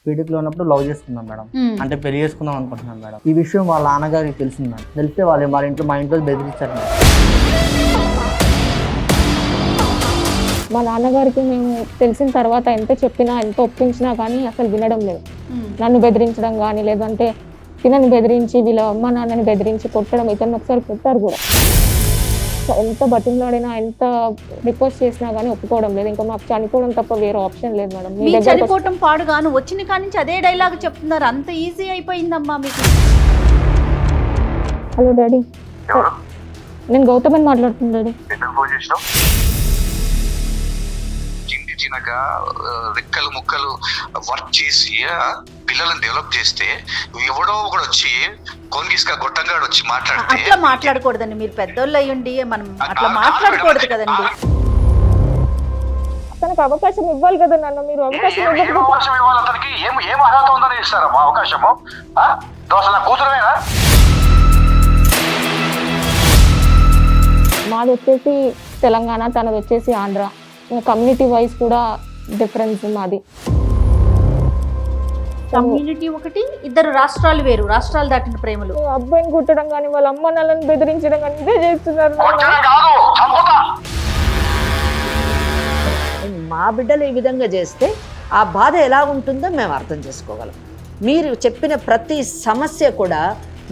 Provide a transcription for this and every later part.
BTech లో ఉన్నప్పుడు love చేసుకున్నాం మేడం. అంటే పెళ్లి చేసుకుందాం అనుకుంటున్నాం మేడం. ఈ విషయం వాళ్ళ నాన్నగారికి తెలిసింది మేడం. తెలిస్తే వాళ్ళ ఇంట్లో మా ఇంట్లో బెదిరించారు మేడం. మా నాన్నగారికి మేము తెలిసిన తర్వాత ఎంత చెప్పినా ఎంత ఒప్పించినా కానీ అసలు వినడం లేదు. నన్ను బెదిరించడం కానీ లేదంటే తినని బెదిరించి వీళ్ళ అమ్మ నాన్నని బెదిరించి కొట్టడం, ఇతను ఒకసారి కొట్టారు కూడా. ఎంత బతిమలాడినా ఎంత రిక్వెస్ట్ చేసినా కానీ ఒప్పుకోవడం లేదు. ఇంకా మాకు చనిపోవడం తప్ప వేరే ఆప్షన్ లేదు మేడం. మీ దగ్గర చనిపోవటం పాడుగాను వచ్చిన కాడి నుంచి అదే డైలాగ్ చెప్తున్నారు. అంత ఈజీ అయిపోయిందమ్మా మీకు. హలో డాడీ, నేను గౌతమని మాట్లాడుతున్నాను డాడీ. చిన్నగా రెక్కలు ముక్కలు వర్క్ చేసి పిల్లలను డెవలప్ చేస్తే ఎవడో ఒకడు వచ్చి కొంగిస్కా గొట్టంగాడు వచ్చి మాట్లాడితే అట్లా మాట్లాడకూడదండి. మీరు పెద్దోళ్ళు అయ్యుండి మనం అట్లా మాట్లాడకూడదు కదండి. తనకు అవకాశం ఇవ్వాలి కదా నాన్న. మీరు అవకాశం ఇవ్వాలి అతనికి. ఏం అర్హత ఉందని ఇస్తారమ్మా అవకాశము? దోసల కూతురువేనా? మాది వచ్చేసి తెలంగాణ, తనది వచ్చేసి ఆంధ్ర. కమ్యూనిటీ వైజ్ కూడా డిఫరెన్స్ మాది. కమ్యూనిటీ ఒకటి, ఇద్దరు రాష్ట్రాలు వేరు, రాష్ట్రాలు దాటిన ప్రేమలు. అబ్బాయిని కుట్టడం కానీ వాళ్ళ అమ్మ నాన్నని బెదిరించడం కానీ ఇదే చేస్తున్నారు. మా బిడ్డలు ఈ విధంగా చేస్తే ఆ బాధ ఎలా ఉంటుందో మేము అర్థం చేసుకోగలం. మీరు చెప్పిన ప్రతి సమస్య కూడా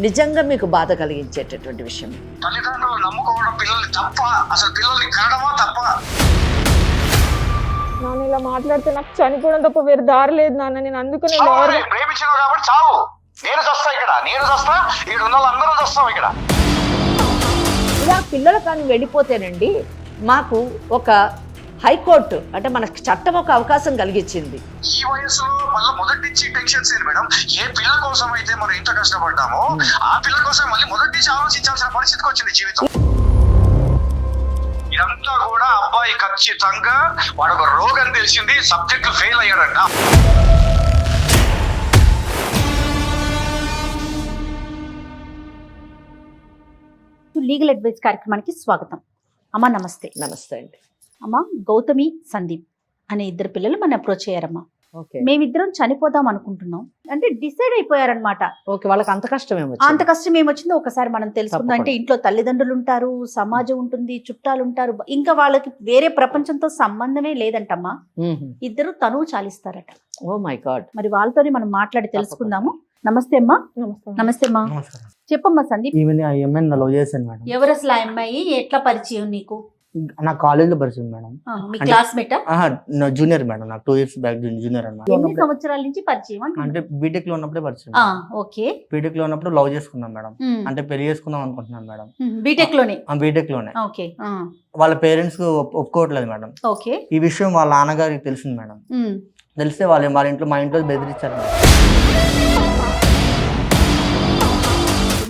నిజంగా మీకు బాధ కలిగించేటటువంటి విషయం. తల్లిదండ్రులు నమ్ముకోవడం పిల్లల్ని తప్ప, అసలు పిల్లల్ని కనడమా తప్ప. నాన్న ఇలా మాట్లాడితే నాకు చనిపోవడం తప్ప వేరే దారి లేదు నాన్న. నేను అందుకనే ప్రేమించావు కాబట్టి చావు. నేను చస్తా ఇక్కడ, నేను చస్తా, ఇక్కడ ఉన్న వాళ్ళందరూ చస్తాం ఇక్కడ. ఇలా పిల్లలు కానీ వెళ్ళిపోతేనండి మాకు ఒక హైకోర్టు అంటే మనకి చట్టం ఒక అవకాశం కలిగించింది. ఈ వయసులో మళ్ళీ మొదటి నుంచి టెన్షన్స్ ఏంటి మేడం? ఏ పిల్ల కోసం అయితే మనం ఇంత కష్టపడ్డామో ఆ పిల్ల కోసం మళ్ళీ మొదటి నుంచి ఆలోచించాల్సిన పరిస్థితికి వచ్చింది జీవితం. ఇదంతా కూడా అబ్బాయి ఖచ్చితంగా వాడు ఒక రోగం తెలిసింది, సబ్జెక్టులు ఫెయిల్ అయ్యాడంట. లీగల్ అడ్వైస్ కార్యక్రమానికి స్వాగతం. అమ్మా నమస్తే. నమస్తే అండి. అమ్మా గౌతమి, సందీప్ అనే ఇద్దరు పిల్లలు మన అప్రోచ్ అయ్యారమ్మా. మేమిద్దరం చనిపోదాం అనుకుంటున్నాం అంటే డిసైడ్ అయిపోయారనమాట. ఓకే, వాళ్ళకి అంత కష్టం అంత కష్టం ఏమొచ్చిందో ఒకసారి మనం తెలుసుకుందాం. అంటే ఇంట్లో తల్లిదండ్రులు ఉంటారు, సమాజం ఉంటుంది, చుట్టాలు ఉంటారు, ఇంకా వాళ్ళకి వేరే ప్రపంచంతో సంబంధమే లేదంటమ్మా. ఇద్దరు తనువు చాలిస్తారట. Oh my God. మరి వాళ్ళతోనే మనం మాట్లాడి తెలుసుకుందాము. నమస్తే అమ్మా. నమస్తే అమ్మా. చెప్పమ్మా సందీప్. లవ్ చేశాను మేడం. ఎవరు అసలు ఆ అమ్మాయి? ఎట్లా పరిచయం నీకు? నా కాలేజ్ లో పరిచయం మేడం. మీ క్లాస్మేట్? Junior madam. నాకు 2 years బ్యాక్ జూనియర్ అన్నమాట. ఎన్ని సంవత్సరాల నుంచి పరిచయం? అంటే బీటెక్ లో ఉన్నప్పుడే పరిచయం. ఓకే. బీటెక్ లో ఉన్నప్పుడు లవ్ చేసుకున్నాం మేడం. అంటే పెళ్లి చేసుకుందాం అనుకుంటున్నాం మేడం. బీటెక్ లోనే? బీటెక్ లోనే. ఓకే. వాళ్ళ పేరెంట్స్ ఒప్పుకోవట్లేదు మేడం. ఓకే. ఈ విషయం వాళ్ళ నాన్నగారికి తెలిసింది మేడం. తెలిస్తే వాళ్ళ ఇంట్లో మా ఇంట్లో బెదిరించారు మేడం.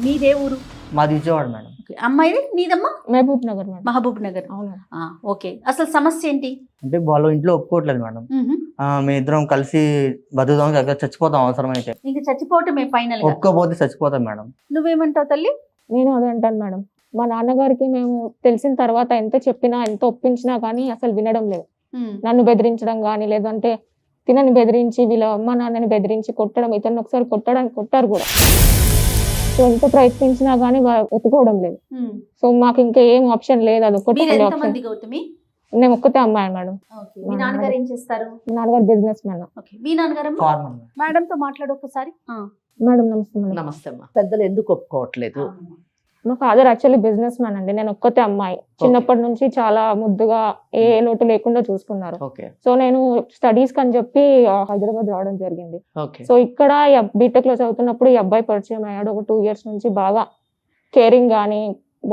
మీదే ఊరు? మాది విజయవాడ మేడం. అమ్మాయిది? నీదమ్మా? మహబూబ్ నగర్ మేడం. మహబూబ్ నగర్. ఓకే. అసలు సమస్య ఏంటి? అంటే వాళ్ళ ఇంట్లో ఒప్పుకోవట్లేదు మేడం. మీ ఇద్దరం కలిసి బతుకుదాం, చచ్చిపోతాం అవసరమైతే. ఇంకా చచ్చిపోవటమే ఫైనల్? ఒప్పుకోపోతే చచ్చిపోతాం మేడం. నువ్వేమంటావు తల్లి? నేను అదే అంటాను మేడం. మా నాన్నగారికి మేము తెలిసిన తర్వాత ఎంత చెప్పినా ఎంత ఒప్పించినా కానీ అసలు వినడం లేదు. నన్ను బెదిరించడం కానీ లేదంటే తినని బెదిరించి వీళ్ళ అమ్మ నాన్నని బెదిరించి కొట్టడం, ఇతను ఒకసారి కొట్టారు కూడా. సో ఎంత ప్రయత్నించినా గానీ ఒప్పుకోవడం లేదు. సో మాకు ఇంకా ఏం ఆప్షన్ లేదు. అది ఒక్కటే ఆప్షన్. నేను ఒక్కతే అమ్మాయి మేడం. మీ నాన్నగారు ఏం చేస్తారు? మీ నాన్నగారు బిజినెస్ మ్యాన్. మీ నాన్నగారు? మేడం తో మాట్లాడు ఒకసారి. మేడం నమస్తే మేడం. నమస్తే అమ్మా. పెద్దలు ఎందుకు ఒప్పుకోవట్లేదు? మా ఫాదర్ యాక్చువల్లీ బిజినెస్ మ్యాన్ అండి. నేను ఒక్కతే అమ్మాయి. చిన్నప్పటి నుంచి చాలా ముద్దుగా ఏ లోటు లేకుండా చూసుకున్నారు. సో నేను స్టడీస్ కని చెప్పి హైదరాబాద్ రావడం జరిగింది. సో ఇక్కడ బీటెక్ లో చదువుతున్నప్పుడు ఈ అబ్బాయి పరిచయం అయ్యాడు. ఒక 2 years నుంచి బాగా కేరింగ్ గానీ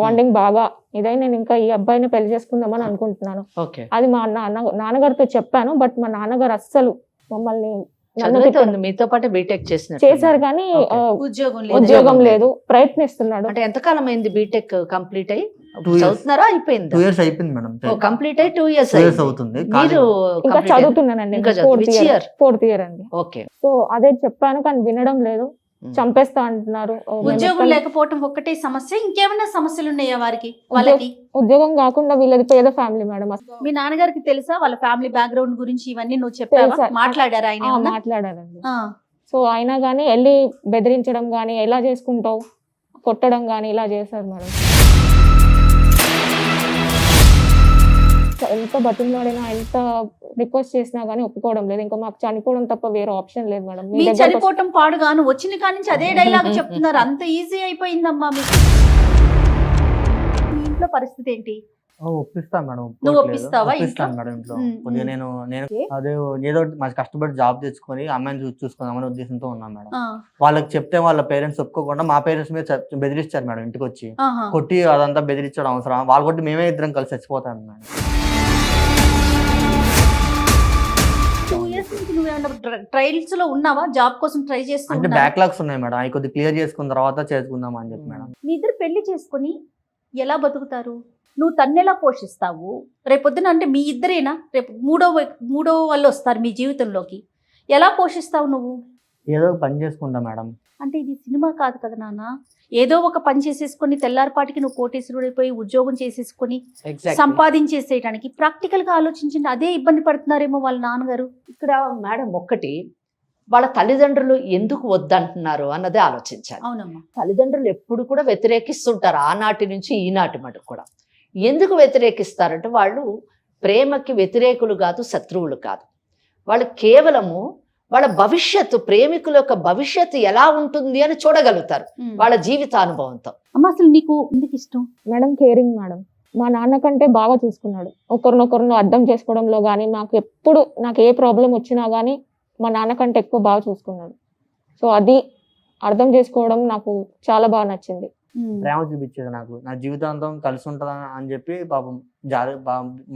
బాండింగ్ బాగా ఇదై నేను ఇంకా ఈ అబ్బాయిని పెళ్లి చేసుకుందామని అనుకుంటున్నాను. అది మా నాన్నగారితో చెప్పాను. బట్ మా నాన్నగారు అస్సలు మమ్మల్ని మీతో పాటు బీటెక్ చేశారు కానీ ఉద్యోగం లేదు. ప్రయత్నిస్తున్నాడు. అంటే ఎంతకాలం అయింది బీటెక్ కంప్లీట్ అయ్యి? చదువుతున్నారా? అయిపోయింది? 2 years అయిపోయింది మేడం. కంప్లీట్ అయ్యి 2 years అవుతుంది. మీరు ఇంకా చదువుతున్నానండి. 4th year అండి. ఓకే. సో అదే చెప్పాను కానీ వినడం లేదు. చంపేస్తా అంటున్నారు. ఉద్యోగం లేకపోవటం ఒక్కటే సమస్య, ఇంకేమైనా సమస్యలు ఉన్నాయా వాళ్ళకి? ఉద్యోగం కాకుండా వీళ్ళది పేద ఫ్యామిలీ మేడం. మీ నాన్నగారికి తెలుసా వాళ్ళ ఫ్యామిలీ బ్యాక్గ్రౌండ్ గురించి ఇవన్నీ నువ్వు చెప్పావా? మాట్లాడారా ఆయన? మాట్లాడారండి. సో అయినా కానీ వెళ్ళి బెదిరించడం కానీ, ఎలా చేసుకుంటావు, కొట్టడం కానీ ఇలా చేశారు మేడం. ఎంత బతిమలాడినా, ఎంత రిక్వెస్ట్ చేసినా గానీ ఒప్పుకోవడం లేదు. ఇంకా మాకు చనిపోవడం తప్ప వేరే ఆప్షన్ లేదు మేడం. మీ చనిపోవటం పాడు గాను వచ్చిన కాడి నుంచి అదే డైలాగ్ చెప్తున్నారు. అంత ఈజీ అయిపోయిందమ్మా మీకు. మీ ఇంట్లో పరిస్థితి ఏంటి? ఒప్పిస్తాను మేడం. నువ్వు ఒప్పిస్తావా? ఒప్పిస్తాను మేడం ఇంట్లో. కొద్దిగా నేను అదే ఏదో మంచి కష్టపడి జాబ్ తెచ్చుకొని అమ్మాయిని చూసుకుందామనే ఉద్దేశంతో ఉన్నాను మేడం. వాళ్ళకి చెప్తే వాళ్ళ పేరెంట్స్ ఒప్పుకోకుండా మా పేరెంట్స్ మీద బెదిరిస్తారు మేడం. ఇంటికి వచ్చి కొట్టి అదంతా బెదిరించడం అవసరం? వాళ్ళు కొట్టి మేమే ఇద్దరం కలిసి చచ్చిపోతాను మేడం. 2 years నుంచి నువ్వేమన్నా ట్రయల్స్ లో ఉన్నావా? జాబ్ కోసం ట్రై చేస్తున్నా? అంటే బ్యాక్లాగ్స్ ఉన్నాయి మేడం, అవి కొద్దిగా క్లియర్ చేసుకున్న తర్వాత చేసుకుందాం అని చెప్పి మేడం. మీ ఇద్దరు పెళ్లి చేసుకుని ఎలా బతుకుతారు? నువ్వు తన్నెలా పోషిస్తావు? రేపొద్దున అంటే మీ ఇద్దరేనా? రేపు మూడో వాళ్ళు వస్తారు మీ జీవితంలోకి, ఎలా పోషిస్తావు నువ్వు? ఏదో పని చేసుకుంటా మేడం. అంటే ఇది సినిమా కాదు కదా నాన్న. ఏదో ఒక పని చేసేసుకొని తెల్లారిపాటికి నువ్వు కోటేశ్వరుడైపోయి ఉద్యోగం చేసేసుకొని సంపాదించేసేయడానికి ప్రాక్టికల్ గా ఆలోచించండి. అదే ఇబ్బంది పడుతున్నారేమో వాళ్ళ నాన్నగారు. ఇక్కడ మేడం ఒక్కటి, వాళ్ళ తల్లిదండ్రులు ఎందుకు వద్దంటున్నారు అన్నదే ఆలోచించాలి. అవునమ్మా. తల్లిదండ్రులు ఎప్పుడు కూడా వ్యతిరేకిస్తుంటారు, ఆనాటి నుంచి ఈనాటి మటుకు కూడా. ఎందుకు వ్యతిరేకిస్తారంటే వాళ్ళు ప్రేమకి వ్యతిరేకులు కాదు, శత్రువులు కాదు. వాళ్ళు కేవలము వాళ్ళ భవిష్యత్తు, ప్రేమికుల యొక్క భవిష్యత్తు ఎలా ఉంటుంది అని చూడగలుగుతారు వాళ్ళ జీవితానుభవంతో. అమ్మ అసలు నీకు ఎందుకు ఇష్టం? Madam caring madam. మా నాన్న కంటే బాగా చూసుకున్నాడు. ఒకరినొకరిని అర్థం చేసుకోవడంలో కానీ, నాకు ఏ ప్రాబ్లం వచ్చినా కానీ మా నాన్న కంటే ఎక్కువ బాగా చూసుకున్నాడు. సో అది అర్థం చేసుకోవడం నాకు చాలా బాగా నచ్చింది. ప్రేమ చూపించేది నాకు, నా జీవితాంతం కలిసి ఉంటుందా అని చెప్పి పాపం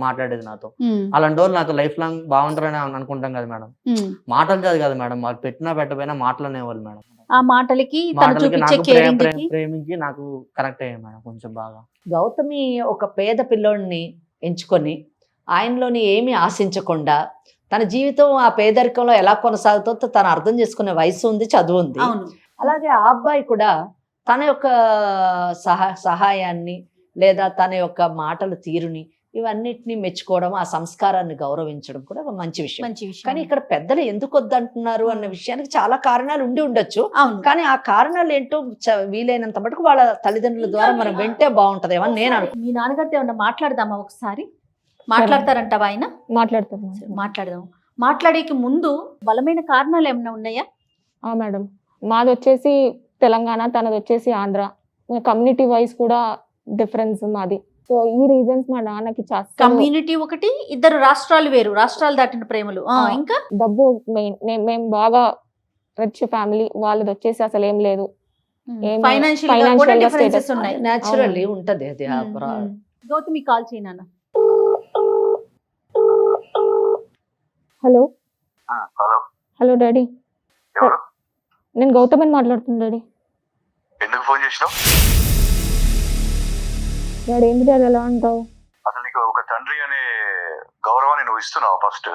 మాట్లాడేది నాతో. అలాంటి వాళ్ళు నాకు లైఫ్ లాంగ్ బాగుంటారని అనుకుంటాం కదా మేడం. మాటలు కాదు కదా మేడం, వాళ్ళు పెట్టినా పెట్టపోయినా మాటలు అనేవాళ్ళు మేడం. ఆ మాటలకి ప్రేమించి నాకు కనెక్ట్ అయ్యాయి మేడం కొంచెం బాగా. గౌతమి ఒక పేద పిల్లోడిని ఎంచుకొని ఆయనలోని ఏమీ ఆశించకుండా తన జీవితం ఆ పేదరికంలో ఎలా కొనసాగుతుందో తను అర్థం చేసుకునే వయసు ఉంది, చదువు ఉంది. అలాగే ఆ అబ్బాయి కూడా తన యొక్క సహాయాన్ని లేదా తన యొక్క మాటల తీరుని ఇవన్నిటిని మెచ్చుకోవడం, ఆ సంస్కారాన్ని గౌరవించడం కూడా ఒక మంచి విషయం. కానీ ఇక్కడ పెద్దలు ఎందుకు వద్దంటున్నారు అన్న విషయానికి చాలా కారణాలు ఉండి ఉండొచ్చు. కానీ ఆ కారణాలు ఏంటో వీలైనంత మటుకు వాళ్ళ తల్లిదండ్రుల ద్వారా మనం వింటే బాగుంటదేమో అని నేను అనుకుంటున్నాను. మీ నాన్నగారితో ఏమన్నా మాట్లాడదామా? ఒకసారి మాట్లాడతారంటావా? ఆయన మాట్లాడదాం. మాట్లాడేకి ముందు బలమైన కారణాలు ఏమైనా ఉన్నాయా? మేడం మాది వచ్చేసి తెలంగాణ, తనది వచ్చేసి ఆంధ్ర. కమ్యూనిటీ వైజ్ కూడా డిఫరెన్స్ మాది. సో ఈ రీజన్స్ మా నాన్నకి కమ్యూనిటీ ఒకటి, ఇద్దరు రాష్ట్రాలు వేరు, రాష్ట్రాలు దాటిన ప్రేమలు. ఇంకా డబ్బు మెయిన్. మేము బాగా రిచ్ ఫ్యామిలీ, వాళ్ళది వచ్చేసి అసలు ఏం లేదు. న్యాచురల్లీ ఉంటది అది. గౌతమి కాల్ చేయనా? హలో హలో డాడీ, నేను గౌతమిని మాట్లాడుతున్నా డాడీ. ఎందుకు ఫోన్ చేసినావు? డాడీ ఏంటి డాడీ ఎలా అంటావు? అసలు నీకు ఒక తండ్రి అనే గౌరవాన్ని నువ్వు ఇస్తున్నావు ఫస్ట్?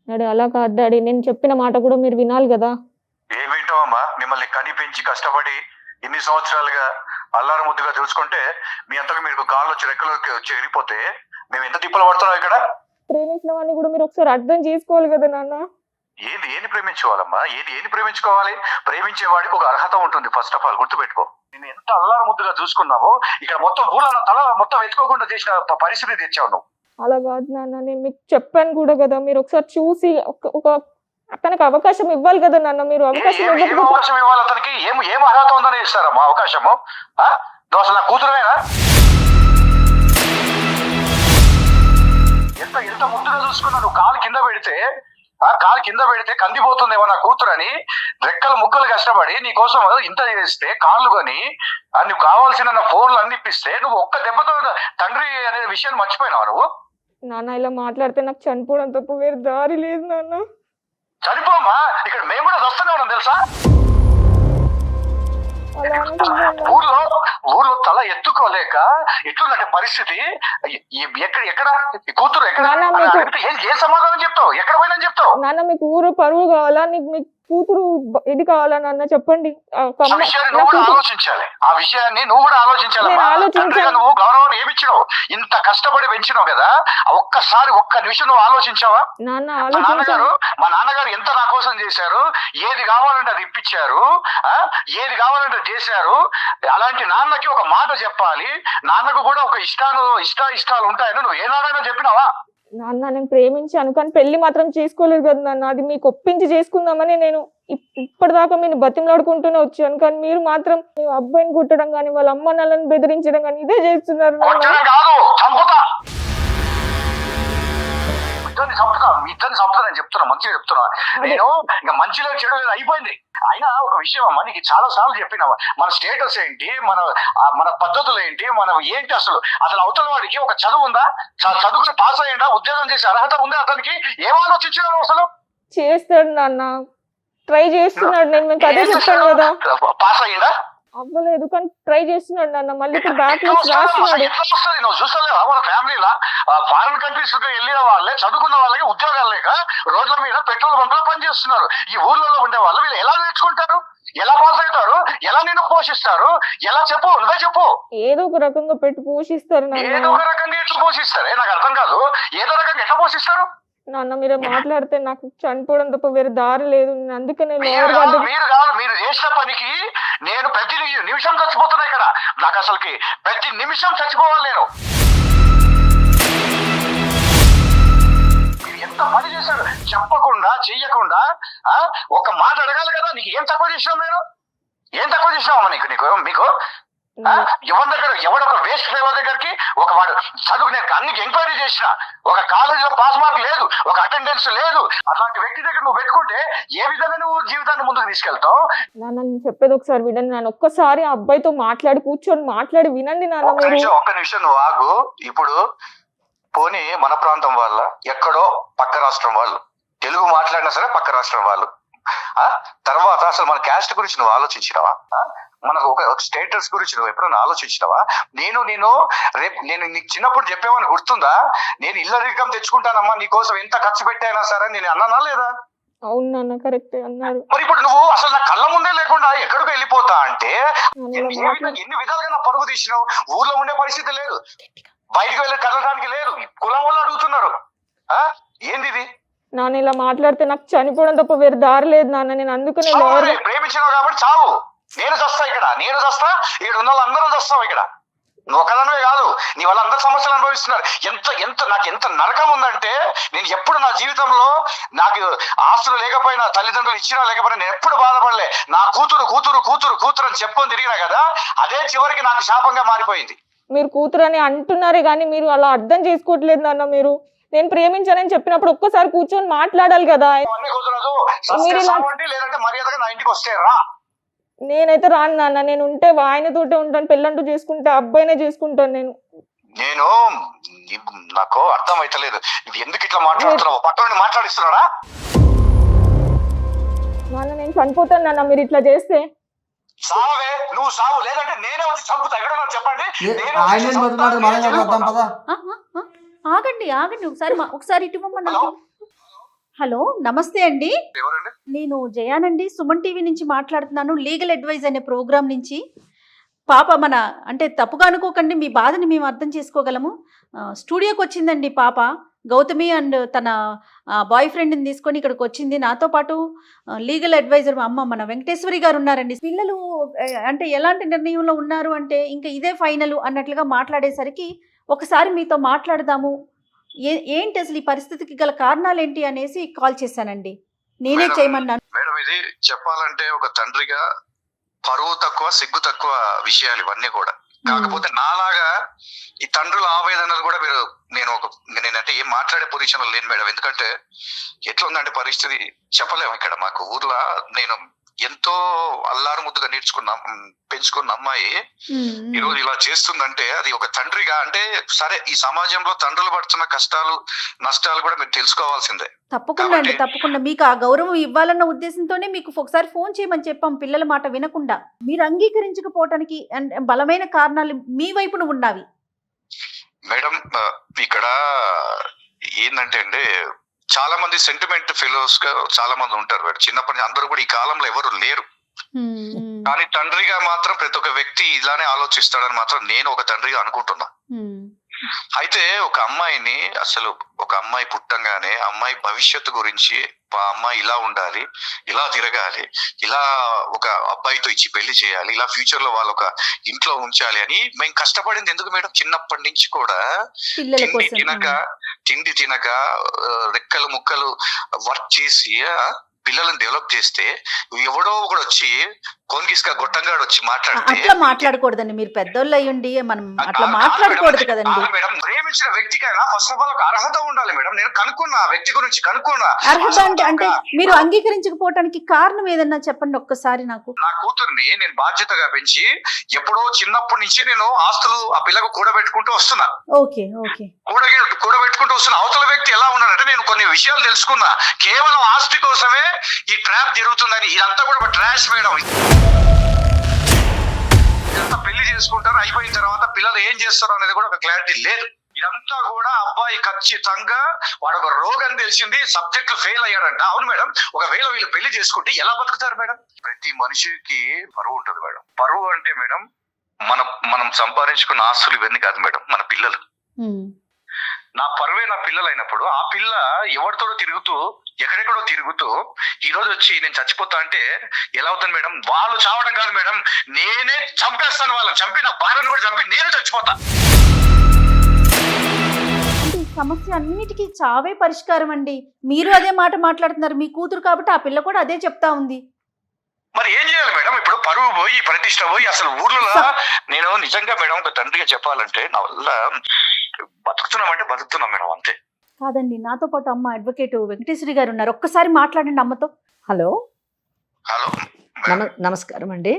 డాడీ అలా కాదు డాడీ, నేను చెప్పిన మాట కూడా మీరు వినాలి కదా. ఏం వింటావమ్మా? మిమ్మల్ని కని పెంచి కష్టపడి ఇన్ని సంవత్సరాలుగా అల్లారు ముద్దుగా చూసుకుంటే మీ అంతగా మీకు కాళ్ళు వచ్చి రెక్కలోకి వచ్చి ఎగిరిపోతే మేము ఎంత తిప్పలు పడుతున్నాం ఇక్కడ. ప్రేమించిన వాడిని కూడా మీరు ఒకసారి అర్థం చేసుకోవాలి కదా నాన్న. ఏది ప్రేమించుకోవాలమ్మా? ఏది ప్రేమించుకోవాలి? ప్రేమించేవాడికి ఒక అర్హత ఉంటుంది. ఫస్ట్ ఆఫ్ ఆల్ గుర్తుపెట్టుకో. నేను ఎంత అల్లారు ముద్దుగా చూసుకున్నావో ఇక్కడ మొత్తం ఊళ్ళో తల మొత్తం ఎత్తుకోకుండా చేసిన పరిస్థితి తెచ్చావు నువ్వు. అలా కాదు నాన్న, నేను మీకు చెప్పాను కూడా కదా. మీరు ఒకసారి చూసి ఒక తనకు అవకాశం ఇవ్వాలి కదా నాన్న. మీరు అవకాశం ఇవ్వాలి అతనికి. ఏం అర్హత ఉందని ఇస్తారమ్మా అవకాశము? నువ్వు అసలు నా కూతురువేనా? ఎంత ముద్దుగా చూసుకున్నా నువ్వు కాలు కింద పెడితే కందిపోతుందేమో నా కూతురని రెక్కలు ముక్కలు కష్టపడి నీ కోసం ఇంత చేస్తే కాళ్ళు కొని నువ్వు కావాల్సిన ఫోన్లు అన్ని ఇప్పిస్తే నువ్వు ఒక్క దెబ్బతో తండ్రి అనే విషయాన్ని మర్చిపోయినావు నువ్వు. నాన్న ఇలా మాట్లాడితే నాకు చనిపోవడం తప్ప వేరే దారి లేదు నాన్న. చనిపోమ్మా, ఇక్కడ మేము కూడా వస్తూనే ఉన్నాం తెలుసా. ఊర్లో తల ఎత్తుకోలేక ఎట్లుందంటే పరిస్థితి. ఎక్కడ కూతురు ఎక్కడ? ఏ సమాధానం చెప్తావు? ఎక్కడ పోయినా చెప్తావు? నాన్న మీకు ఊరు పరువు కావాలా? మీకు కూతురు ఇది కావాలా నాన్న చెప్పండి. ఆ విషయాన్ని నువ్వు కూడా ఆలోచించాలి. ఆ విషయాన్ని నువ్వు కూడా ఆలోచించాలమ్మా. తండ్రిగా నువ్వు గౌరవం ఏమిచ్చినావు, ఇంత కష్టపడి పెంచినావు కదా, ఒక్కసారి ఒక్క నిమిషం నువ్వు ఆలోచించావా? మా నాన్నగారు ఎంత నా కోసం చేశారు, ఏది కావాలంటే అది ఇప్పించారు, ఏది కావాలంటే చేశారు. అలాంటి నాన్నకి ఒక మాట చెప్పాలి, నాన్నకు కూడా ఒక ఇష్టాలు ఉంటాయని నువ్వు ఏనాడైనా చెప్పినావా? నాన్న నేను ప్రేమించాను కానీ పెళ్లి మాత్రం చేసుకోలేదు కదా నాన్న, అది మీకు ఒప్పించి చేసుకుందామని నేను ఇప్పటిదాకా మీరు బతిమలాడుకుంటూనే వచ్చాను. కానీ మీరు మాత్రం అబ్బాయిని కుట్టడం కానీ వాళ్ళ అమ్మ నాన్నని బెదిరించడం కానీ ఇదే చేస్తున్నారు. ఇద్దరిని చంపుతా నేను చెప్తున్నా, మంచిగా చెప్తున్నా. నేను ఇంకా మంచిలో చెడు అయిపోయింది. అయినా ఒక విషయం అమ్మా, నీకు చాలా సార్లు చెప్పినా, మన స్టేటస్ ఏంటి, మన పద్ధతులు ఏంటి, మనం ఏంటి, అసలు అవతల వాడికి ఒక చదువు ఉందా, చదువుకుని పాస్ అయ్యిందా, ఉద్యోగం చేసే అర్హత ఉందా, అతనికి ఏం ఆలోచించినావు? అసలు చేస్తాడు నాన్న, ట్రై చేస్తున్నాడు. నేను మీకు అదే చెప్పాను కదా, పాస్ అయ్యిందా? అవ్వలేదు కానీ ట్రై చేస్తున్నాడు నాన్న. మళ్ళీ ఇప్పుడు బ్యాక్ లాస్ రాస్తున్నాడు. నువ్వు చూస్తలేవా మన ఫ్యామిలీలో ఫారిన్ కంట్రీస్ వెళ్ళిన వాళ్ళే, చదువుకున్న వాళ్ళకి ఉద్యోగాలు లేక రోడ్ల మీద పెట్రోల్ బంకులో పనిచేస్తున్నారు. ఈ ఊర్లలో ఉండే వాళ్ళు వీళ్ళు ఎలా నేర్చుకుంటారు, ఎలా పాస్ అవుతారు, ఎలా నిన్ను పోషిస్తారు? ఎలా చెప్పు, నువ్వే చెప్పు. ఏదో ఒక రకంగా పెట్టి పోషిస్తారు. ఏదో ఒక రకంగా ఎట్లా పోషిస్తారే నాకు అర్థం కాదు. ఏదో రకంగా ఎట్లా పోషిస్తారు? నాన్న మీరు మాట్లాడితే నాకు చనిపోవడం తప్ప వేరే దారి లేదు. అందుకనే మీరు చేసిన పనికి నేను ప్రతి నిమిషం చచ్చిపోతున్నా ఇక్కడ. నాకు అసలుకి ప్రతి నిమిషం చచ్చిపోవాలి నేను. ఎంత పని చేశాడు, చెప్పకుండా చెయ్యకుండా ఒక మాట అడగాలి కదా. నీకు ఏం తక్కువ చేసినావు? నేను ఏం తక్కువ చేసినావమ్మా మీకు? ఎవడొక వేస్ట్ ఫెలో దగ్గరికి ఒక వాడు చదువు నేను అన్ని ఎంక్వైరీ చేసిన, ఒక కాలేజీలో పాస్ మార్క్ లేదు, ఒక అటెండెన్స్ లేదు, అట్లాంటి వ్యక్తి దగ్గర నువ్వు పెట్టుకుంటే ఏ విధంగా నువ్వు జీవితాన్ని ముందుకు తీసుకెళ్తావు? నాన్న నేను చెప్పేది ఒకసారి వినండి నాన్న. ఒక్కసారి ఆ అబ్బాయితో కూర్చొని మాట్లాడి వినండి నాన్న. ఒక్క నిమిషం నువ్వు ఆగు. ఇప్పుడు పోనీ మన ప్రాంతం వాళ్ళ, ఎక్కడో పక్క రాష్ట్రం వాళ్ళు, తెలుగు మాట్లాడినా సరే పక్క రాష్ట్రం వాళ్ళు, తర్వాత అసలు మన క్యాస్ట్ గురించి నువ్వు ఆలోచించినావా? మనకు ఒక స్టేటస్ గురించి నువ్వు ఎప్పుడైనా ఆలోచించినావా? నేను రేపు నీకు చిన్నప్పుడు చెప్పేమని గుర్తుందా? నేను ఇళ్ళ రికం తెచ్చుకుంటానమ్మా నీకోసం, ఎంత ఖర్చు పెట్టానా సరే నేను అన్నానా లేదా? అవునా, కరెక్ట్ అన్నారు. మరి ఇప్పుడు నువ్వు అసలు నా కళ్ళ ముందే లేకుండా ఎక్కడికి వెళ్ళిపోతా అంటే ఎన్ని విధాలుగా నా పరుగు తీసినావు. ఊర్లో ఉండే పరిస్థితి లేదు, బయటకు వెళ్ళి కదలడానికి లేదు, కులం వాళ్ళు అడుగుతున్నారు. ఏంది ఇది? నాన్న ఇలా మాట్లాడితే నాకు చనిపోవడం తప్ప వేరే దారి లేదు నాన్న. నేను అందుకనే ప్రేమించినావు కాబట్టి చావు. నేను చస్తా ఇక్కడ, నేను చస్తా, ఇక్కడ ఉన్న వాళ్ళందరూ చస్తావు. ఇక్కడ నువ్వు ఒకదానివే కాదు, నీ వల్ల అందరు సమస్యలు అనుభవిస్తున్నారు. నాకు ఎంత నరకం ఉందంటే, నేను ఎప్పుడు నా జీవితంలో నాకు ఆస్తులు లేకపోయినా, తల్లిదండ్రులు ఇచ్చినా లేకపోయినా, నేను ఎప్పుడు బాధపడలే. నా కూతురు కూతురు కూతురు కూతురు అని చెప్పుకొని తిరిగినా కదా, అదే చివరికి నాకు శాపంగా మారిపోయింది. మీరు కూతురు అని అంటున్నారే కానీ మీరు అలా అర్థం చేసుకోవట్లేదు నాన్న. మీరు నేను ప్రేమించానని చెప్పినప్పుడు ఒక్కసారి కూర్చొని మాట్లాడాలి కదా. నేనైతే రాను నాన్న. నేను ఉంటే ఆయనతోటే ఉంటాను, పెళ్ళంటూ చేసుకుంటే అబ్బాయినే చేసుకుంటాను. నేను నాకు అర్థం అయితలేదు ఎందుకు ఇట్లా మాట్లాడుతున్నావు. పక్కన మాట్లాడిస్తున్నాడా? నాన్న నేను చనిపోతాను నాన్న మీరు ఇట్లా చేస్తే. సావే, నువ్వు సావు, లేదంటే నేనే వచ్చి చంపుతా. ఎక్కడ చెప్పండి. ఆగండి ఒకసారి ఇటు నాకు. హలో నమస్తే అండి, నేను జయానండి, సుమన్ టీవీ నుంచి మాట్లాడుతున్నాను, లీగల్ అడ్వైజ్ అనే ప్రోగ్రామ్ నుంచి. పాప అంటే తప్పుగా అనుకోకండి, మీ బాధని మేము అర్థం చేసుకోగలము. స్టూడియోకి వచ్చిందండి పాప, గౌతమి అండ్ తన బాయ్ ఫ్రెండ్ని తీసుకొని ఇక్కడికి వచ్చింది. నాతో పాటు లీగల్ అడ్వైజర్ మన వెంకటేశ్వరి గారు ఉన్నారండి. పిల్లలు అంటే ఎలాంటి నిర్ణయంలో ఉన్నారు అంటే ఇంకా ఇదే ఫైనల్ అన్నట్లుగా మాట్లాడేసరికి ఒకసారి మీతో మాట్లాడదాము, ఏంటి అసలు ఈ పరిస్థితికి గల కారణాలు ఏంటి అనేసి కాల్ చేశానండి. నేనే చేయమన్నాను. మేడం ఇది చెప్పాలంటే ఒక తండ్రిగా పరువు తక్కువ, సిగ్గు తక్కువ విషయాలు ఇవన్నీ కూడా. కాకపోతే నాలాగా ఈ తండ్రుల ఆవేదనలు కూడా నేనంటే ఏం మాట్లాడే పొజిషన్ లో లేను మేడం. ఎందుకంటే ఎట్లా ఉందంటే పరిస్థితి చెప్పలేము. ఇక్కడ మాకు ఊర్లో నేను ఎంతో అల్లారు ముద్దుగా పెంచుకున్న అమ్మాయి ఈరోజు ఇలా చేస్తుందంటే అది ఒక తండ్రిగా అంటే సరే, ఈ సమాజంలో తండ్రులు పడుతున్న కష్టాలు నష్టాలు కూడా మీరు తెలుసుకోవాల్సిందే. తప్పకుండా మీకు ఆ గౌరవం ఇవ్వాలన్న ఉద్దేశంతోనే మీకు ఒకసారి ఫోన్ చేయమని చెప్పాం. పిల్లల మాట వినకుండా మీరు అంగీకరించకపోవటానికి బలమైన కారణాలు మీ వైపున ఉన్నవి. మేడం ఇక్కడ ఏంటంటే అండి, చాలా మంది సెంటిమెంట్ ఫెలోస్ గా చాలా మంది ఉంటారు మేడం. చిన్నప్పటి నుంచి అందరూ కూడా ఈ కాలంలో ఎవరు లేరు. కానీ తండ్రిగా మాత్రం ప్రతి ఒక్క వ్యక్తి ఇలానే ఆలోచిస్తాడని మాత్రం నేను ఒక తండ్రిగా అనుకుంటున్నా. అయితే ఒక అమ్మాయిని అసలు ఒక అమ్మాయి పుట్టంగానే అమ్మాయి భవిష్యత్తు గురించి ఆ అమ్మాయి ఇలా ఉండాలి, ఇలా తిరగాలి, ఇలా ఒక అబ్బాయితో ఇచ్చి పెళ్లి చేయాలి, ఇలా ఫ్యూచర్ లో వాళ్ళు ఒక ఇంట్లో ఉంచాలి అని మేము కష్టపడింది ఎందుకు మేడం? చిన్నప్పటి నుంచి కూడా తిండి తినక రెక్కలు ముక్కలు వర్క్ చేసి పిల్లలను డెవలప్ చేస్తే ఎవడో ఒకడు వచ్చి కోన్గిస్కా గొట్టంగాడు వచ్చి మాట్లాడితే అట్లా మాట్లాడకూడదండి. మీరు పెద్దోళ్ళు అయ్యుండి మనం అట్లా మాట్లాడకూడదు కదండి. మేడం ప్రేమించిన వ్యక్తికైనా ఫస్ట్ ఆఫ్ ఆల్ ఒక అర్హత ఉండాలి మేడం. నేను కనుక్కున్నా, వ్యక్తి గురించి కనుక్కున్నా. అర్హత అంటే మీరు అంగీకరించకపోవడానికి కారణం ఏదన్నా చెప్పండి ఒక్కసారి నాకు. నా కూతుర్ని నేను బాధ్యతగా పెంచి ఎప్పుడో చిన్నప్పటి నుంచి నేను ఆస్తులు ఆ పిల్లకు కూడబెట్టుకుంటూ వస్తున్నా. ఓకే ఓకే కూడబెట్టుకుంటూ వస్తున్నా. అవతల వ్యక్తి ఎలా ఉన్నాడంటే నేను కొన్ని విషయాలు తెలుసుకున్నా. కేవలం ఆస్తి కోసమే ఈ ట్రాప్ జరుగుతుందని. ఇదంతా కూడా ఒక ట్రాష్ మేడం. ఇదంతా పెళ్లి చేసుకుంటారు, అయిపోయిన తర్వాత పిల్లలు ఏం చేస్తారు అనేది కూడా ఒక క్లారిటీ లేదు. ఇదంతా కూడా అబ్బాయి ఖచ్చితంగా వాడు ఒక రోగం తెలిసింది, సబ్జెక్టులు ఫెయిల్ అయ్యాడంట. అవును మేడం, ఒకవేళ వీళ్ళు పెళ్లి చేసుకుంటే ఎలా బతుకుతారు మేడం? ప్రతి మనిషికి పరువు ఉంటుంది మేడం. పరువు అంటే మేడం మనం సంపాదించుకున్న ఆస్తులు ఇవన్నీ కాదు మేడం, మన పిల్లలు. నా పరువే నా పిల్లలు అయినప్పుడు ఆ పిల్ల ఎవరితో తిరుగుతూ ఎక్కడెక్కడో తిరుగుతూ ఈ రోజు వచ్చి నేను చచ్చిపోతా అంటే ఎలా అవుతుంది మేడం? వాళ్ళు చావడం కాదు మేడం, నేనే చంపేస్తాను. వాళ్ళని చంపి నా భార్యను కూడా చంపి నేను చచ్చిపోతా. సమస్య అన్నిటికీ చావే పరిష్కారం అండి. మీరు అదే మాట మాట్లాడుతున్నారు. మీ కూతురు కాబట్టి ఆ పిల్ల కూడా అదే చెప్తా ఉంది. మరి ఏం చేయాలి మేడం? ఇప్పుడు పరువు పోయి ప్రతిష్ట పోయి అసలు ఊర్లో నేను నిజంగా మేడం ఒక తండ్రిగా చెప్పాలంటే నా వల్ల బతుకుతున్నామంటే బతుకుతున్నాం మేడం, అంతే. కాదండి, నాతో పాటు అమ్మ అడ్వకేట్ వెంకటేశ్వరి గారు ఉన్నారు. ఒక్కసారి మాట్లాడండి అమ్మతో. హలో హలో నమస్కారం అండి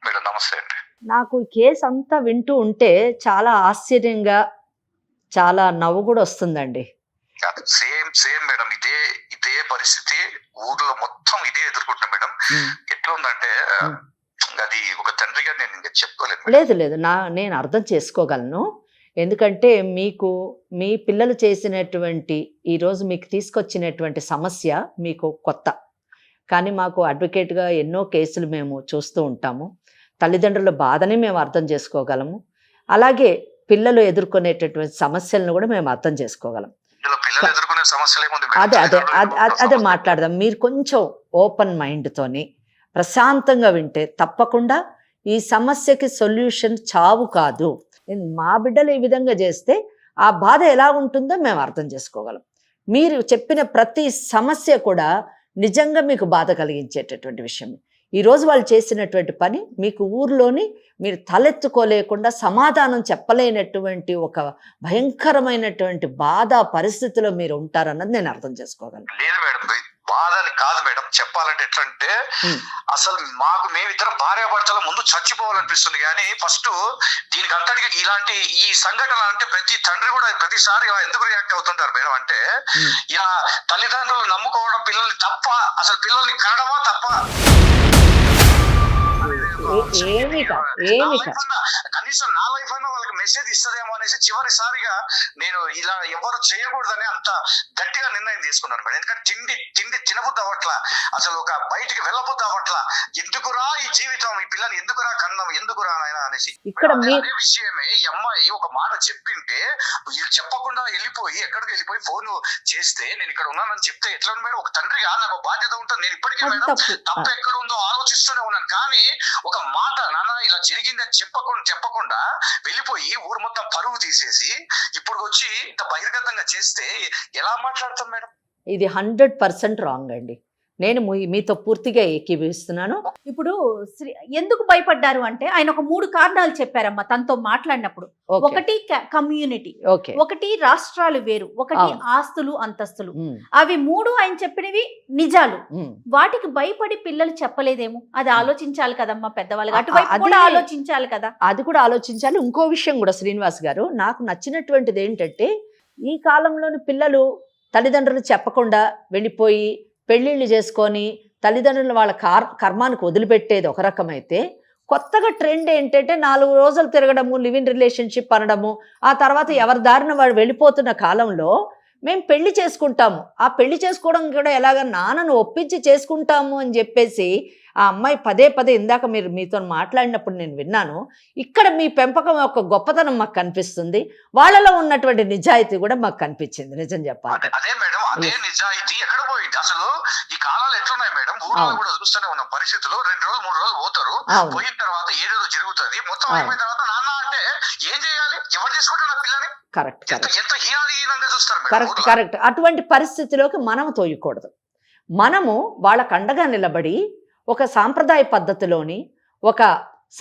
మేడం. నమస్తే అండి. నాకు ఈ కేసు అంతా వింటూ ఉంటే చాలా ఆశ్చర్యంగా, చాలా నవ్వు కూడా వస్తుందండి. సేమ్ మేడం, ఇదే పరిస్థితి ఊర్లో మొత్తం ఇదే ఎదుర్కొంటాం మేడం. ఎట్లా ఉందంటే అది ఒక తండ్రిగా నేను ఇంకా చెప్పుకోలేదు. లేదు నేను అర్థం చేసుకోగలను. ఎందుకంటే మీ పిల్లలు చేసినటువంటి ఈరోజు మీకు తీసుకొచ్చినటువంటి సమస్య మీకు కొత్త. కానీ మాకు అడ్వకేట్గా ఎన్నో కేసులు మేము చూస్తూ ఉంటాము. తల్లిదండ్రుల బాధని మేము అర్థం చేసుకోగలము. అలాగే పిల్లలు ఎదుర్కొనేటటువంటి సమస్యలను కూడా మేము అర్థం చేసుకోగలం. అదే మాట్లాడదాం. మీరు కొంచెం ఓపెన్ మైండ్తోని ప్రశాంతంగా వింటే తప్పకుండా ఈ సమస్యకి సొల్యూషన్ చావు కాదు. మా బిడ్డలు ఈ విధంగా చేస్తే ఆ బాధ ఎలా ఉంటుందో మేము అర్థం చేసుకోగలం. మీరు చెప్పిన ప్రతి సమస్య కూడా నిజంగా మీకు బాధ కలిగించేటటువంటి విషయం. ఈరోజు వాళ్ళు చేసినటువంటి పని మీకు ఊర్లోని మీరు తలెత్తుకోలేకుండా సమాధానం చెప్పలేనటువంటి ఒక భయంకరమైనటువంటి బాధ పరిస్థితిలో మీరు ఉంటారన్నది నేను అర్థం చేసుకోగలను. లేదు మేడం, బాధని కాదు మేడం. చెప్పాలంటే ఎట్లంటే అసలు మేమిద్దరం భార్యాభర్తల ముందు చచ్చిపోవాలనిపిస్తుంది. కానీ ఫస్ట్ దీనికి అంతటికి ఇలాంటి ఈ సంఘటన అంటే ప్రతి తండ్రి కూడా ప్రతిసారి ఇలా ఎందుకు రియాక్ట్ అవుతుంటారు మేడం అంటే ఇలా తల్లిదండ్రులు నమ్ముకోవడం పిల్లల్ని తప్ప, అసలు పిల్లల్ని కనడమా తప్ప. కనీసం నా లైఫ్ అయినా వాళ్ళకి మెసేజ్ ఇస్తుందేమో అనేసి చివరిసారిగా నేను ఇలా ఎవరు చేయకూడదని అంత గట్టిగా నిర్ణయం తీసుకున్నాను మేడం. ఎందుకంటే తిండి తినబుద్ధి అవ్వట్లా, అసలు ఒక బయటికి వెళ్ళబుద్ధి అవ్వట్లా. ఎందుకురా ఈ జీవితం, ఈ పిల్లలు ఎందుకురా కన్నాం, ఎందుకురా నాయనా అనేసి. ఇక్కడ అదే విషయమే ఈ అమ్మాయి ఒక మాట చెప్పింటే వీళ్ళు చెప్పకుండా వెళ్ళిపోయి ఎక్కడికి వెళ్ళిపోయి ఫోన్ చేస్తే నేను ఇక్కడ ఉన్నానని చెప్తే ఎట్లా ఉంది మేడం? ఒక తండ్రిగా నాకు బాధ్యత ఉంటుంది. నేను ఇప్పటికీ మేడం తప్పు ఎక్కడ ఉందో ఆలోచిస్తూనే ఉన్నాను. కానీ ఒక మాట నాన్న ఇలా జరిగిందని చెప్పకుండా వెళ్ళిపోయి ఊరు మొత్తం పరువు తీసేసి ఇప్పుడు వచ్చి ఇంత బహిర్గతంగా చేస్తే ఎలా మాట్లాడతాం మేడం? ఇది 100% రాంగ్ అండి. నేను మీతో పూర్తిగా ఏకీభవిస్తున్నాను. ఇప్పుడు ఎందుకు భయపడ్డారు అంటే ఆయన ఒక 3 కారణాలు చెప్పారమ్మా తనతో మాట్లాడినప్పుడు. ఒకటి కమ్యూనిటీ, ఒకటి రాష్ట్రాలు వేరు, ఒకటి ఆస్తులు అంతస్తులు. అవి 3 ఆయన చెప్పినవి నిజాలు. వాటికి భయపడి పిల్లలు చెప్పలేదేమో, అది ఆలోచించాలి కదమ్మా పెద్దవాళ్ళు. అటువైపు కూడా ఆలోచించాలి కదా. అది కూడా ఆలోచించాలి. ఇంకో విషయం కూడా శ్రీనివాస్ గారు, నాకు నచ్చినటువంటిది ఏంటంటే ఈ కాలంలోని పిల్లలు తల్లిదండ్రులు చెప్పకుండా వెళ్ళిపోయి పెళ్ళిళ్ళు చేసుకొని తల్లిదండ్రులు వాళ్ళ కర్మానికి వదిలిపెట్టేది ఒక రకమైతే, కొత్తగా ట్రెండ్ ఏంటంటే 4 రోజులు తిరగడము, లివ్ ఇన్ రిలేషన్షిప్ అనడము, ఆ తర్వాత ఎవరి దారిన వాడు వెళ్ళిపోతున్న కాలంలో మేము పెళ్లి చేసుకుంటాము, ఆ పెళ్లి చేసుకోవడం కూడా ఎలాగ నాన్నను ఒప్పించి చేసుకుంటాము అని చెప్పేసి ఆ అమ్మాయి పదే పదే ఇందాక మీతో మాట్లాడినప్పుడు నేను విన్నాను. ఇక్కడ మీ పెంపకం యొక్క గొప్పతనం మాకు కనిపిస్తుంది, వాళ్ళలో ఉన్నటువంటి నిజాయితీ కూడా మాకు కనిపించింది. నిజం చెప్పాలి అదే మేడం, అదే నిజాయితీ ఎక్కడ పోయింది అసలు? ఈ కాలాలు ఎట్లున్నాయి మేడం, ఊళ్ళో కూడా చూస్తూనే ఉన్న పరిస్థితులు. 2 రోజులు 3 రోజులు పోతారు, పోయిన తర్వాత ఏదేదో జరుగుతుంది, మొత్తం అయిపోయిన తర్వాత నాన్న అంటే ఏం చేయాలి, ఎవరు చేసుకుంటారు నా పిల్లని? కరెక్ట్ ఎంత హీనంగా చూస్తారు. Correct correct. అటువంటి పరిస్థితిలోకి మనం తోయకూడదు. మనము వాళ్ళకు అండగా నిలబడి ఒక సాంప్రదాయ పద్ధతిలోని, ఒక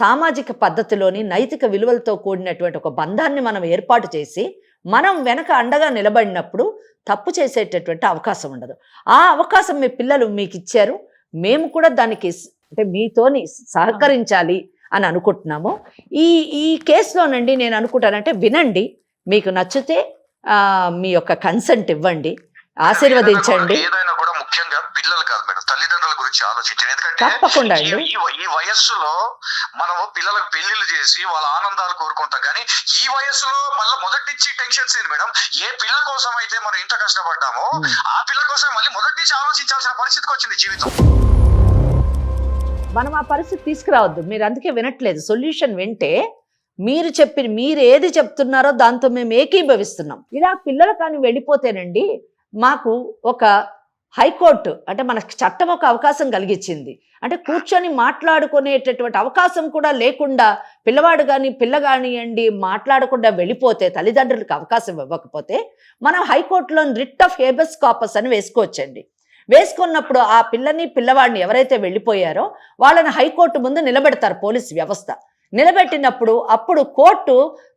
సామాజిక పద్ధతిలోని, నైతిక విలువలతో కూడినటువంటి ఒక బంధాన్ని మనం ఏర్పాటు చేసి మనం వెనక అండగా నిలబడినప్పుడు తప్పు చేసేటటువంటి అవకాశం ఉండదు. ఆ అవకాశం మీ పిల్లలు మీకు ఇచ్చారు, మేము కూడా దానికి అంటే మీతోని సహకరించాలి అని అనుకుంటున్నాము. ఈ కేసులోనండి నేను అనుకుంటానంటే వినండి, మీకు నచ్చితే మీ యొక్క కన్సెంట్ ఇవ్వండి, ఆశీర్వదించండి. ఏదైనా కూడా ముఖ్యంగా పిల్లలు కాదు మేడం, తల్లిదండ్రుల గురించి ఆలోచించండి. ఎందుకంటే తప్పకుండా ఈ వయస్సులో మనము పిల్లలకు పెళ్లిళ్ళు చేసి వాళ్ళ ఆనందాలు కోరుకుంటాం, కానీ ఈ వయస్సులో మళ్ళీ మొదటి నుంచి టెన్షన్స్ ఏంది మేడం? ఏ పిల్ల కోసం అయితే మనం ఇంత కష్టపడ్డామో ఆ పిల్ల కోసం మళ్ళీ మొదటి నుంచి ఆలోచించాల్సిన పరిస్థితికి వచ్చింది జీవితం. మనం ఆ పరిస్థితి తీసుకురావద్దు. మీరు అందుకే వినట్లేదు. సొల్యూషన్ వింటే మీరు ఏది చెప్తున్నారో దాంతో మేము ఏకీభవిస్తున్నాం. ఇలా పిల్లలు కానీ వెళ్ళిపోతేనండి, మాకు ఒక హైకోర్టు అంటే మనకు చట్టం ఒక అవకాశం కలిగించింది. అంటే కూర్చొని మాట్లాడుకునేటటువంటి అవకాశం కూడా లేకుండా పిల్లవాడు కానీ పిల్ల కానివ్వండి మాట్లాడకుండా వెళ్ళిపోతే, తల్లిదండ్రులకు అవకాశం ఇవ్వకపోతే మనం హైకోర్టులో రిట్ ఆఫ్ హేబస్ కార్పస్ అని వేసుకోవచ్చండి. వేసుకున్నప్పుడు ఆ పిల్లని పిల్లవాడిని ఎవరైతే వెళ్ళిపోయారో వాళ్ళని హైకోర్టు ముందు నిలబెడతారు పోలీసు వ్యవస్థ. నిలబెట్టినప్పుడు అప్పుడు కోర్టు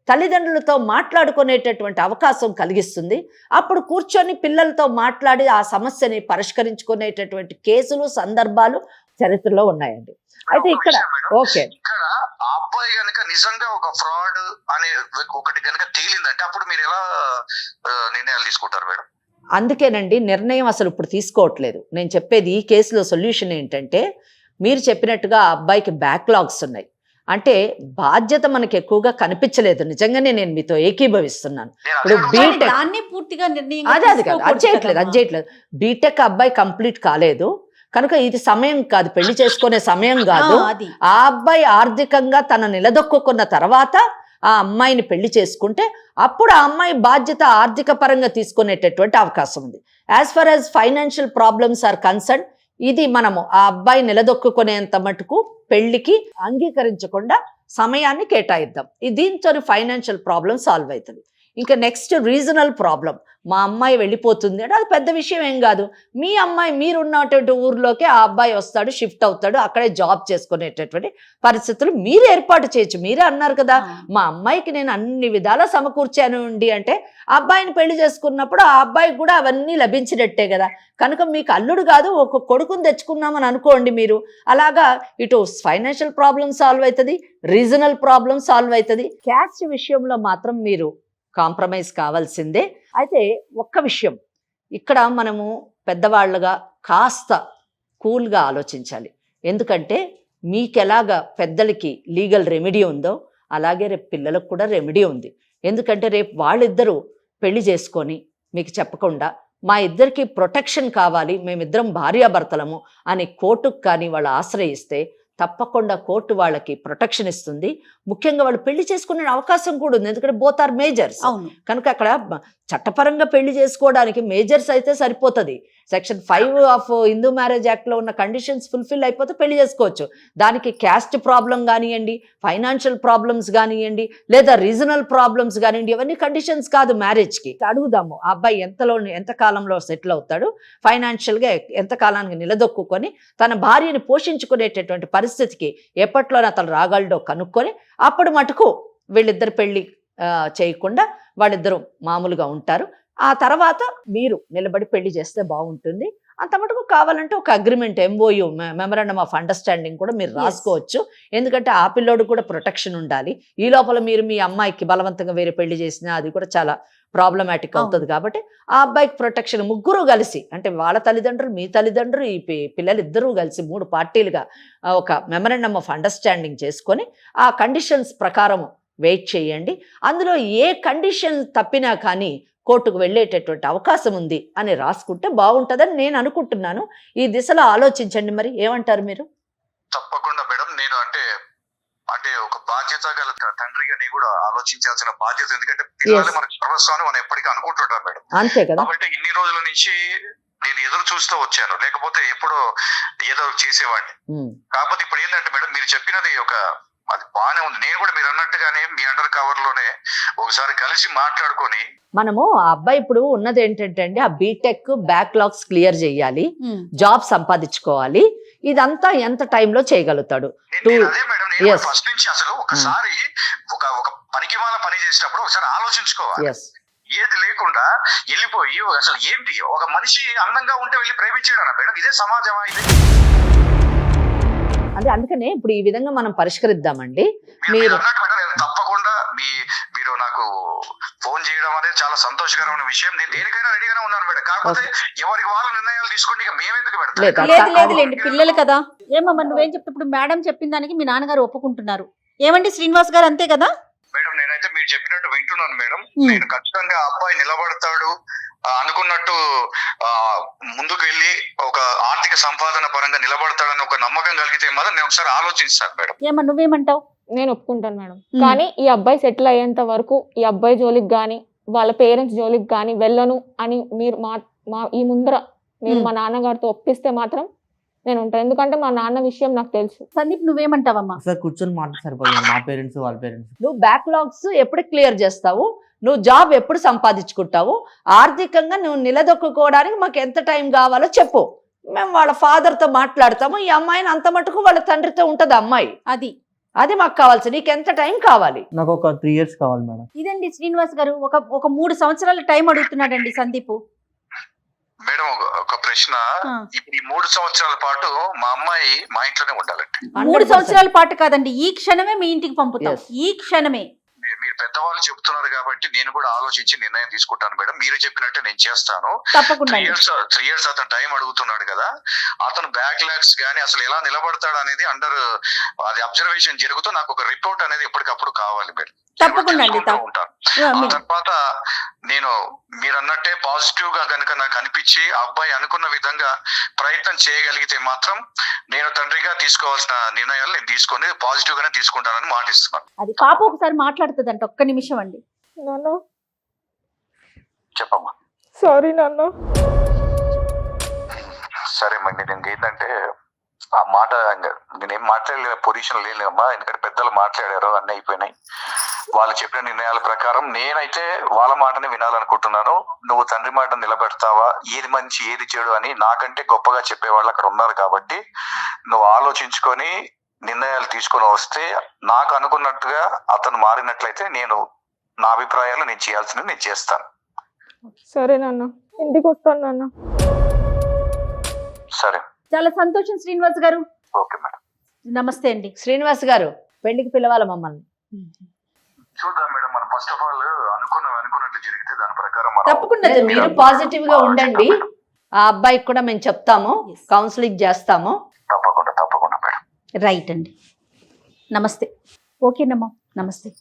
తల్లిదండ్రులతో మాట్లాడుకునేటటువంటి అవకాశం కలిగిస్తుంది. అప్పుడు కూర్చొని పిల్లలతో మాట్లాడి ఆ సమస్యని పరిష్కరించుకునేటటువంటి కేసులు, సందర్భాలు చరిత్రలో ఉన్నాయండి. అయితే ఇక్కడ ఓకే, ఇక్కడ ఆ అబ్బాయి గనుక నిజంగా ఒక ఫ్రాడ్ అనే ఒకటి గనుక తేలిందంటే అప్పుడు మీరు ఎలా నిర్ణయాలు తీసుకుంటారు మేడం? అందుకేనండి నిర్ణయం అసలు ఇప్పుడు తీసుకోవట్లేదు. నేను చెప్పేది ఈ కేసులో సొల్యూషన్ ఏంటంటే, మీరు చెప్పినట్టుగా ఆ అబ్బాయికి బ్యాక్లాగ్స్ ఉన్నాయి. అంటే బాధ్యత మనకి ఎక్కువగా కనిపించలేదు. నిజంగానే నేను మీతో ఏకీభవిస్తున్నాను. ఇప్పుడు బీటెక్ అది చేయట్లేదు. బీటెక్ అబ్బాయి కంప్లీట్ కాలేదు కనుక ఇది సమయం కాదు, పెళ్లి చేసుకునే సమయం కాదు. ఆ అబ్బాయి ఆర్థికంగా తన నిలదొక్కున్న తర్వాత ఆ అమ్మాయిని పెళ్లి చేసుకుంటే అప్పుడు ఆ అమ్మాయి బాధ్యత ఆర్థిక పరంగా తీసుకునేటటువంటి అవకాశం ఉంది. As far as financial problems are concern, ఇది మనము ఆ అబ్బాయి నిలదొక్కునేంత మటుకు పెళ్లికి అంగీకరించకుండా సమయాన్ని కేటాయిద్దాం. దీంతో ఫైనాన్షియల్ ప్రాబ్లం సాల్వ్ అవుతుంది. ఇంకా నెక్స్ట్ రీజనల్ ప్రాబ్లం, మా అమ్మాయి వెళ్ళిపోతుంది అంటే అది పెద్ద విషయం ఏం కాదు. మీ అమ్మాయి మీరున్నటువంటి ఊర్లోకే ఆ అబ్బాయి వస్తాడు, షిఫ్ట్ అవుతాడు, అక్కడే జాబ్ చేసుకునేటటువంటి పరిస్థితులు మీరు ఏర్పాటు చేయొచ్చు. మీరే అన్నారు కదా, మా అమ్మాయికి నేను అన్ని విధాలా సమకూర్చాను అండి అంటే ఆ అబ్బాయిని పెళ్లి చేసుకున్నప్పుడు ఆ అబ్బాయికి కూడా అవన్నీ లభించినట్టే కదా. కనుక మీకు అల్లుడు కాదు ఒక కొడుకుని తెచ్చుకున్నామని అనుకోండి మీరు. అలాగా ఇటు ఫైనాన్షియల్ ప్రాబ్లం సాల్వ్ అవుతుంది, రీజనల్ ప్రాబ్లం సాల్వ్ అవుతుంది. క్యాస్ట్ విషయంలో మాత్రం మీరు కాంప్రమైజ్ కావాల్సిందే. అయితే ఒక్క విషయం, ఇక్కడ మనము పెద్దవాళ్ళగా కాస్త కూల్గా ఆలోచించాలి. ఎందుకంటే మీకు ఎలాగా పెద్దలకి లీగల్ రెమెడీ ఉందో అలాగే రేపు పిల్లలకు కూడా రెమెడీ ఉంది. ఎందుకంటే రేపు వాళ్ళిద్దరూ పెళ్లి చేసుకొని మీకు చెప్పకుండా మా ఇద్దరికి ప్రొటెక్షన్ కావాలి, మేమిద్దరం భార్యాభర్తలము అని కోర్టుకు కానీ వాళ్ళు ఆశ్రయిస్తే తప్పకుండా కోర్టు వాళ్ళకి ప్రొటెక్షన్ ఇస్తుంది. ముఖ్యంగా వాళ్ళు పెళ్లి చేసుకునే అవకాశం కూడా ఉంది, ఎందుకంటే బోత్ ఆర్ మేజర్స్. కనుక అక్కడ చట్టపరంగా పెళ్లి చేసుకోవడానికి మేజర్స్ అయితే సరిపోతుంది. సెక్షన్ 5 ఆఫ్ హిందూ మ్యారేజ్ యాక్ట్లో ఉన్న కండిషన్స్ ఫుల్ఫిల్ అయిపోతే పెళ్లి చేసుకోవచ్చు. దానికి క్యాస్ట్ ప్రాబ్లం కానివ్వండి, ఫైనాన్షియల్ ప్రాబ్లమ్స్ కానివ్వండి, లేదా రీజనల్ ప్రాబ్లమ్స్ కానివ్వండి, ఇవన్నీ కండిషన్స్ కాదు మ్యారేజ్కి. అడుగుదాము ఆ అబ్బాయి ఎంత కాలంలో సెటిల్ అవుతాడు, ఫైనాన్షియల్గా ఎంత కాలానికి నిలదొక్కుని తన భార్యని పోషించుకునేటటువంటి పరిస్థితికి ఎప్పట్లోనే అతను రాగలడో కనుక్కొని అప్పుడు మటుకు వీళ్ళిద్దరు పెళ్లి చేయకుండా వాళ్ళిద్దరూ మామూలుగా ఉంటారు. ఆ తర్వాత మీరు నిలబడి పెళ్లి చేస్తే బాగుంటుంది. అంత మటుకు కావాలంటే ఒక agreement, MOU memorandum of understanding కూడా మీరు రాసుకోవచ్చు. ఎందుకంటే ఆ పిల్లోడు కూడా ప్రొటెక్షన్ ఉండాలి. ఈ లోపల మీరు మీ అమ్మాయికి బలవంతంగా వేరే పెళ్లి చేసినా అది కూడా చాలా ప్రాబ్లమాటిక్ అవుతుంది. కాబట్టి ఆ అబ్బాయికి ప్రొటెక్షన్ ముగ్గురు కలిసి, అంటే వాళ్ళ తల్లిదండ్రులు, మీ తల్లిదండ్రులు, ఈ పిల్లలిద్దరూ కలిసి 3 పార్టీలుగా ఒక మెమరాండమ్ ఆఫ్ అండర్స్టాండింగ్ చేసుకొని ఆ కండిషన్స్ ప్రకారం వెయిట్ చేయండి. అందులో ఏ కండిషన్ తప్పినా కానీ కోర్టుకు వెళ్ళేటటువంటి అవకాశం ఉంది అని రాసుకుంటే బాగుంటుందని నేను అనుకుంటున్నాను. ఈ దిశలో ఆలోచించండి. మరి ఏమంటారు మీరు? తప్పకుండా మేడం. నేను అంటే ఒక బాధ్యత గల తండ్రిగా నేను కూడా ఆలోచించాల్సిన బాధ్యత, ఎందుకంటే పిల్లలే మనకు సర్వస్వాన్ని మనం ఎప్పటికీ అనుకుంటుంటాం మేడం. అంతే కదా. కాబట్టి ఇన్ని రోజుల నుంచి నేను ఎదురు చూస్తూ వచ్చాను, లేకపోతే ఎప్పుడో ఏదో చేసేవాడిని. కాకపోతే ఇప్పుడు ఏంటంటే మేడం, మీరు చెప్పినది అది బాగానే ఉంది. నేను కూడా మీరు అన్నట్టుగానే మీ అండర్ కవర్ లోనే ఒకసారి కలిసి మాట్లాడుకొని మనము ఆ అబ్బాయి ఇప్పుడు ఉన్నది ఏంటంటే అండి, ఆ బీటెక్ బ్యాక్లాగ్స్ క్లియర్ చేయాలి, జాబ్ సంపాదించుకోవాలి. ఇదంతా ఎంత టైంలో చేయగలుగుతాడు? అదే మేడం, నేను ఫస్ట్ నుంచి అసలు ఒకసారి ఒక పనికి వాళ్ళ పని చేసేటప్పుడు ఒకసారి ఆలోచించుకోవాలి. ఏది లేకుండా వెళ్ళిపోయి అసలు ఏంటి, ఒక మనిషి అందంగా ఉంటే వెళ్ళి ప్రేమించాడు మేడం, ఇదే సమాజమా ఇది? అదే అందుకనే ఇప్పుడు ఈ విధంగా మనం పరిష్కరిద్దామండి. మీరు తప్పకుండా మీరు నాకు ఫోన్ చేయడం అనేది చాలా సంతోషకరమైన విషయం. నేను దేనికైనా రెడీగానే ఉన్నాను మేడం. కాకపోతే ఎవరికి వాళ్ళ నిర్ణయాలు తీసుకుంటే ఇక మేమెందుకు పెడతాం? లేదులేండి, పిల్లలు కదా. ఏమమ్మా నువ్వేం చెప్తే ఇప్పుడు మేడం చెప్పిన దానికి మీ నాన్నగారు ఒప్పుకుంటున్నారు. ఏమండి శ్రీనివాస్ గారు, అంతే కదా? మేడం నేనైతే మీరు చెప్పినట్టు వింటున్నాను మేడం. నేను ఖచ్చితంగా అబ్బాయి నిలబడతాడు అనుకున్నట్టు ముందుకు వెళ్ళి ఒక ఆర్థిక సంపాదన పరంగా నిలబడతాడని ఒక నమ్మకం కలిగితే మాత్రం నేను ఒకసారి ఆలోచిస్తాను మేడం. ఏమన్నా నువ్వేమంటావు? నేను ఒప్పుకుంటాను మేడం. కానీ ఈ అబ్బాయి సెటిల్ అయ్యేంత వరకు ఈ అబ్బాయి జోలికి గాని వాళ్ళ పేరెంట్స్ జోలికి గాని వెళ్ళను అని మీరు ఈ ముందర మీరు మా నాన్నగారితో ఒప్పిస్తే మాత్రం నేను ఉంటాను. ఎందుకంటే మా నాన్న విషయం నాకు తెలుసు. సందీప్ నువ్వేమంటావమ్మా? సార్ కూర్చొని మాట్లాడి సరిపోతుంది, మా పేరెంట్స్ వాళ్ళ పేరెంట్స్. నువ్వు బ్యాక్లాగ్స్ ఎప్పుడు క్లియర్ చేస్తావు? నువ్వు జాబ్ ఎప్పుడు సంపాదించుకుంటావు? ఆర్థికంగా నువ్వు నిలదొక్కుకోవడానికి మాకు ఎంత టైం కావాలో చెప్పు. మేము వాళ్ళ ఫాదర్తో మాట్లాడతాము. ఈ అమ్మాయిని అంత మటుకు వాళ్ళ తండ్రితో ఉంటది అమ్మాయి. అది మాకు కావాల్సి. నీకు ఎంత టైం కావాలి? నాకు ఒక 3 years కావాలి మేడం. ఇదండి శ్రీనివాస్ గారు, ఒక 3 సంవత్సరాల టైం అడుగుతున్నాడండి సందీప్. మేడం ఒక ప్రశ్న, ఇప్పుడు ఈ 3 సంవత్సరాల పాటు మా అమ్మాయి మా ఇంట్లోనే ఉండాలండి. 3 సంవత్సరాల పాటు కాదండి, ఈ క్షణమే మీ ఇంటికి పంపుతాం. ఈ క్షణమే. మీరు పెద్దవాళ్ళు చెప్తున్నారు కాబట్టి నేను కూడా ఆలోచించి నిర్ణయం తీసుకుంటాను మేడం. మీరు చెప్పినట్టే నేను చేస్తాను. తప్పకుండా. 3 years అతను టైం అడుగుతున్నాడు కదా, అతను బ్యాక్లాగ్స్ గానీ అసలు ఎలా నిలబడతాడు అనేది అది అబ్జర్వేషన్ జరుగుతూ నాకు ఒక రిపోర్ట్ అనేది ఎప్పటికప్పుడు కావాలి మేడం. తప్పకుండా అండి. ఆ తర్వాత నేను మీరు అన్నట్టే పాజిటివ్ గా గనుక నాకు అనిపించి అబ్బాయి అనుకున్న విధంగా ప్రయత్నం చేయగలిగితే మాత్రం నేను తండ్రిగా తీసుకోవాల్సిన నిర్ణయాలు నేను తీసుకొని పాజిటివ్ గానే తీసుకుంటానని మాటిస్తున్నాను. అది పాప ఒకసారి మాట్లాడుతుందంట, ఒక్క నిమిషం అండి. నాన్న చెప్పమ్మా. సారీ నాన్న. సరే మండి, నేను ఏంటంటే ఆ మాట నేనేం మాట్లాడలే పొజిషన్ లేనమ్మా, ఎందుకంటే పెద్దలు మాట్లాడారు, అన్నీ అయిపోయినాయి. వాళ్ళు చెప్పిన నిర్ణయాల ప్రకారం నేనైతే వాళ్ళ మాటనే వినాలనుకుంటున్నాను. నువ్వు తండ్రి మాట నిలబెడతావా, ఏది మంచి ఏది చెడు అని నాకంటే గొప్పగా చెప్పేవాళ్ళు అక్కడ ఉన్నారు. కాబట్టి నువ్వు ఆలోచించుకొని నిర్ణయాలు తీసుకొని వస్తే నాకు అనుకున్నట్టుగా అతను మారినట్లయితే నేను నా అభిప్రాయాలు నేను చేయాల్సినవి నేను చేస్తాను. సరే నాన్న, ఇంటికి వస్తాను నాన్న. సరే, చాలా సంతోషం శ్రీనివాస్ గారు. Okay madam. నమస్తే అండి. శ్రీనివాస్ గారు, పెళ్లికి పిలవాలి మమ్మల్ని. చూద్దాం మేడం, మనం ఫస్ట్ ఆఫ్ ఆల్ అనుకున్నట్లు జరిగితే దాని ప్రకారం తప్పకుండా మీరు పాజిటివ్ గా ఉండండి. ఆ అబ్బాయికి కూడా మేము చెప్తాము, కౌన్సిలింగ్ చేస్తాము. తప్పకుండా మేడం. రైట్ అండి. నమస్తే. ఓకేనమ్మా, నమస్తే.